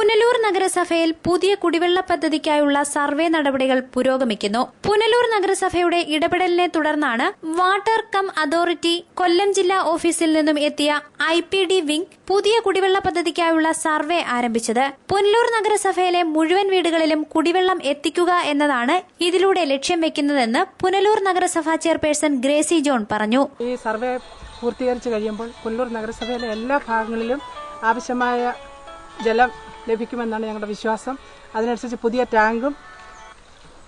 പുനലൂർ നഗരസഭയിൽ പുതിയ കുടിവെള്ള പദ്ധതിക്കായുള്ള സർവേ നടപടികൾ പുരോഗമിക്കുന്നു. പുനലൂർ നഗരസഭയുടെ ഇടപെടലിനെ തുടർന്നാണ് വാട്ടർ കം അതോറിറ്റി കൊല്ലം ജില്ലാ ഓഫീസിൽ നിന്നും എത്തിയ IPD വിംഗ് പുതിയ കുടിവെള്ള പദ്ധതിക്കായുള്ള സർവേ ആരംഭിച്ചത്. പുനലൂർ നഗരസഭയിലെ മുഴുവൻ വീടുകളിലും കുടിവെള്ളം എത്തിക്കുക എന്നതാണ് ഇതിലൂടെ ലക്ഷ്യം വെക്കുന്നതെന്ന് പുനലൂർ നഗരസഭാ ചെയർപേഴ്സൺ ഗ്രേസി ജോൺ പറഞ്ഞു. ഈ സർവേ പൂർത്തീകരിച്ചു കഴിയുമ്പോൾ പുനലൂർ നഗരസഭയിലെ എല്ലാ ഭാഗങ്ങളിലും ആവശ്യമായ ജലം ലഭിക്കുമെന്നാണ് ഞങ്ങളുടെ വിശ്വാസം. അതിനനുസരിച്ച് പുതിയ ടാങ്കും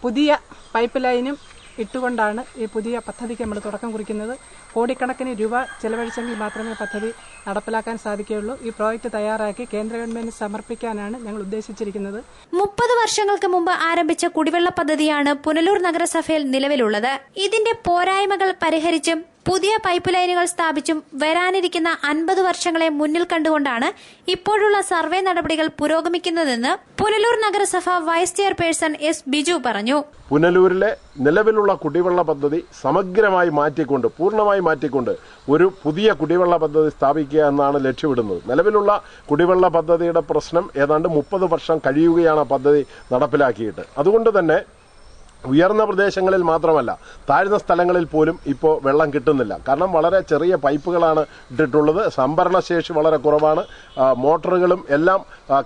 പുതിയ പൈപ്പ് ലൈനും ഇട്ടുകൊണ്ടാണ് ഈ പുതിയ പദ്ധതിക്ക് നമ്മൾ തുടക്കം കുറിക്കുന്നത്. കോടിക്കണക്കിന് രൂപ ചെലവഴിച്ചെങ്കിൽ മാത്രമേ പദ്ധതി നടപ്പിലാക്കാൻ സാധിക്കുകയുള്ളൂ. ഈ പ്രോജക്റ്റ് തയ്യാറാക്കി കേന്ദ്ര ഗവൺമെന്റിന് സമർപ്പിക്കാനാണ് ഞങ്ങൾ ഉദ്ദേശിച്ചിരിക്കുന്നത്. 30 വർഷങ്ങൾക്ക് മുമ്പ് ആരംഭിച്ച കുടിവെള്ള പദ്ധതിയാണ് പുനലൂർ നഗരസഭയിൽ നിലവിലുള്ളത്. ഇതിന്റെ പോരായ്മകൾ പരിഹരിച്ചും പുതിയ പൈപ്പ് ലൈനുകൾ സ്ഥാപിച്ചും വരാനിരിക്കുന്ന 50 വർഷങ്ങളെ മുന്നിൽ കണ്ടുകൊണ്ടാണ് ഇപ്പോഴുള്ള സർവേ നടപടികൾ പുരോഗമിക്കുന്നതെന്ന് പുനലൂർ നഗരസഭ വൈസ് ചെയർപേഴ്സൺ S. ബിജു പറഞ്ഞു. പുനലൂരിലെ നിലവിലുള്ള കുടിവെള്ള പദ്ധതി സമഗ്രമായി മാറ്റിക്കൊണ്ട് പൂർണ്ണമായി മാറ്റിക്കൊണ്ട് ഒരു പുതിയ കുടിവെള്ള പദ്ധതി സ്ഥാപിക്കുക എന്നാണ് ലക്ഷ്യമിടുന്നത്. നിലവിലുള്ള കുടിവെള്ള പദ്ധതിയുടെ പ്രശ്നം ഏതാണ്ട് 30 വർഷം കഴിയുകയാണ് പദ്ധതി നടപ്പിലാക്കിയിട്ട്. അതുകൊണ്ട് തന്നെ ഉയർന്ന പ്രദേശങ്ങളിൽ മാത്രമല്ല താഴ്ന്ന സ്ഥലങ്ങളിൽ പോലും ഇപ്പോൾ വെള്ളം കിട്ടുന്നില്ല. കാരണം വളരെ ചെറിയ പൈപ്പുകളാണ് ഇട്ടിട്ടുള്ളത്. സംഭരണശേഷി വളരെ കുറവാണ്. മോട്ടോറുകളും എല്ലാം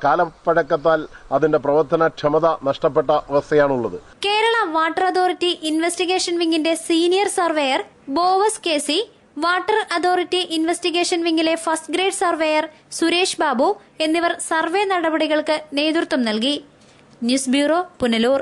കാലപ്പഴക്കത്താൽ അതിന്റെ പ്രവർത്തനക്ഷമത നഷ്ടപ്പെട്ട അവസ്ഥയാണുള്ളത്. കേരള വാട്ടർ അതോറിറ്റി ഇൻവെസ്റ്റിഗേഷൻ വിംഗിന്റെ senior surveyor Bovas KC, water authority investigation വിംഗിലെ first grade surveyor Suresh Babu എന്നിവർ സർവേ നടപടികൾക്ക് നേതൃത്വം നൽകി. News bureau, Punalur.